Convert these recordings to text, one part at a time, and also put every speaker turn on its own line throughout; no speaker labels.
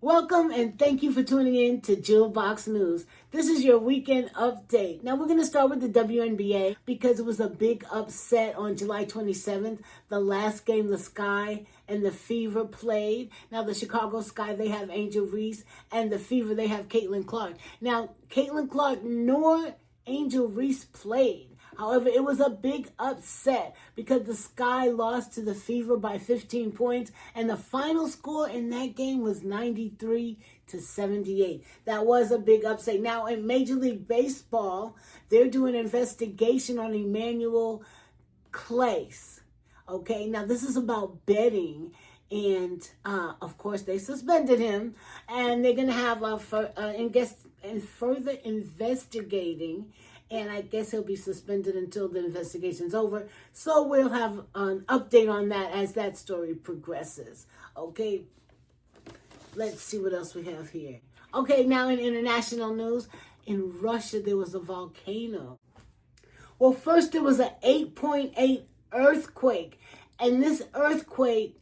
Welcome and thank you for tuning in to Jill Box News. This is your weekend update. Now we're going to start with the WNBA because it was a big upset on July 27th. The last game, the Sky and the Fever played. Now the Chicago Sky, they have Angel Reese, and the Fever, they have Caitlin Clark. Now Caitlin Clark nor Angel Reese played. However, it was a big upset because the Sky lost to the Fever by 15 points, and the final score in that game was 93-78. That was a big upset. Now, in Major League Baseball, they're doing an investigation on Emmanuel Clase. Okay, now this is about betting. And, of course, they suspended him, and they're going to have further investigating, and I guess he'll be suspended until the investigation's over. So we'll have an update on that as that story progresses. Okay, let's see what else we have here. Okay, now in international news, in Russia, there was a volcano. Well, first there was an 8.8 earthquake, and this earthquake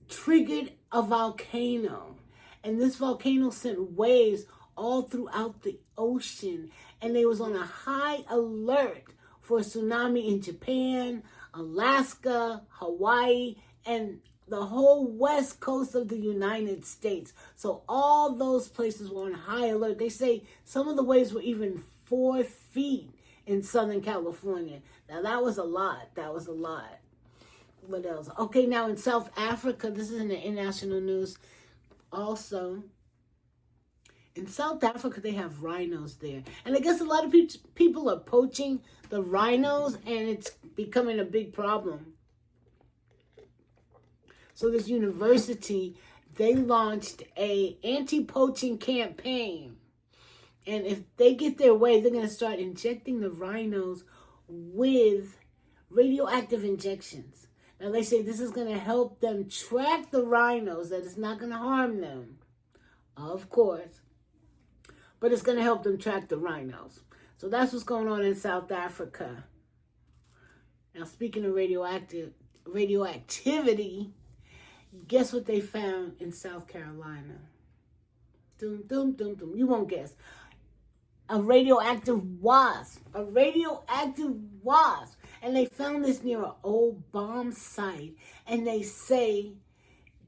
triggered a volcano, and this volcano sent waves all throughout the ocean, and they was on a high alert for a tsunami in Japan, Alaska, Hawaii, and the whole west coast of the United States. So all those places were on high alert. They say some of the waves were even 4 feet in Southern California. Now that was a lot. What else? Okay, now in South Africa, this is in the international news also. In South Africa, they have rhinos there. And I guess a lot of people are poaching the rhinos, and it's becoming a big problem. So this university, they launched a anti-poaching campaign. And if they get their way, they're going to start injecting the rhinos with radioactive injections. Now, they say this is going to help them track the rhinos, that it's not going to harm them, of course, but it's going to help them track the rhinos. So that's what's going on in South Africa. Now, speaking of radioactivity, guess what they found in South Carolina? Dum, dum, dum, dum. You won't guess. A radioactive wasp. And they found this near an old bomb site. And they say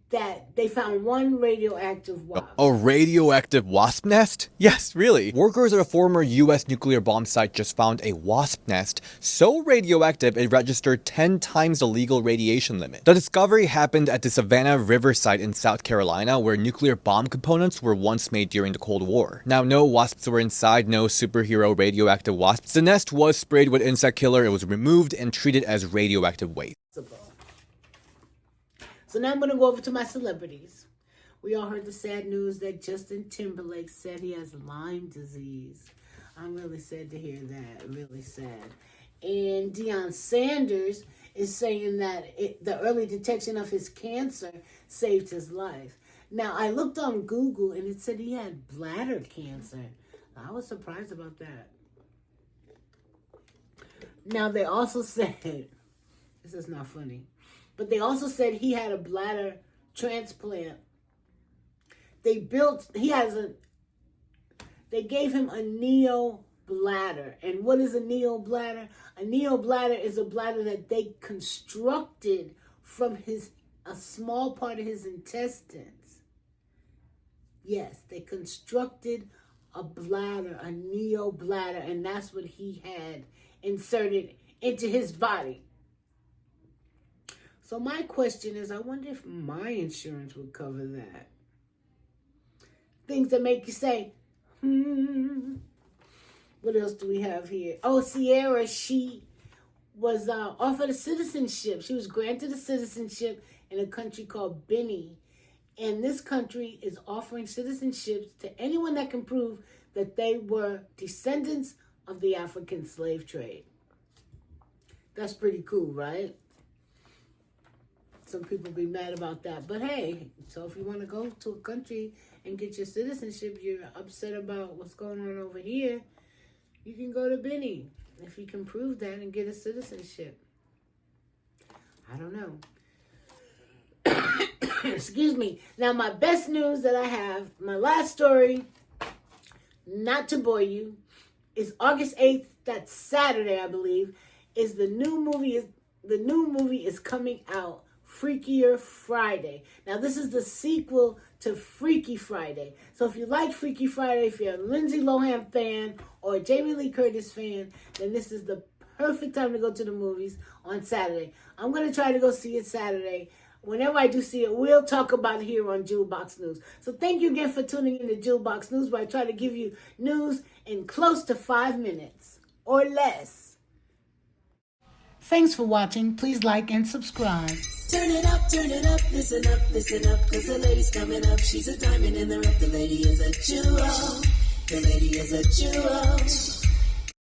that they found one radioactive wasp.
A radioactive wasp nest? Yes, really. Workers at a former US nuclear bomb site just found a wasp nest so radioactive it registered 10 times the legal radiation limit. The discovery happened at the Savannah River site in South Carolina, where nuclear bomb components were once made during the Cold War. Now, no wasps were inside, no superhero radioactive wasps. The nest was sprayed with insect killer, it was removed and treated as radioactive waste.
So now I'm going to go over to my celebrities. We all heard the sad news that Justin Timberlake said he has Lyme disease. I'm really sad to hear that. Really sad. And Deion Sanders is saying that the early detection of his cancer saved his life. Now, I looked on Google and it said he had bladder cancer. I was surprised about that. Now, they also said, this is not funny, but they also said he had a bladder transplant. They gave him a neo bladder. And what is a neo bladder? A neo bladder is a bladder that they constructed from a small part of his intestines. Yes, they constructed a bladder, a neo bladder, and that's what he had inserted into his body. So my question is, I wonder if my insurance would cover that. Things that make you say, What else do we have here? Oh, Sierra, she was offered a citizenship. She was granted a citizenship in a country called Benin. And this country is offering citizenships to anyone that can prove that they were descendants of the African slave trade. That's pretty cool, right? Some people be mad about that. But hey, so if you want to go to a country and get your citizenship, you're upset about what's going on over here, you can go to Benin if you can prove that and get a citizenship. I don't know. Excuse me. Now, my best news that I have, my last story, not to bore you, is August 8th. That's Saturday, I believe. The new movie is coming out, Freakier Friday. Now, this is the sequel to Freaky Friday. So if you like Freaky Friday, if you're a Lindsay Lohan fan or a Jamie Lee Curtis fan, then this is the perfect time to go to the movies on Saturday. I'm going to try to go see it Saturday. Whenever I do see it, we'll talk about it here on Jewel Box News. So thank you again for tuning in to Jewel Box News, where I try to give you news in close to 5 minutes or less. Thanks for watching. Please like and subscribe.
Turn it up, listen up, cause the lady's coming up. She's a diamond in the rough, the lady is a jewel. The lady is a jewel.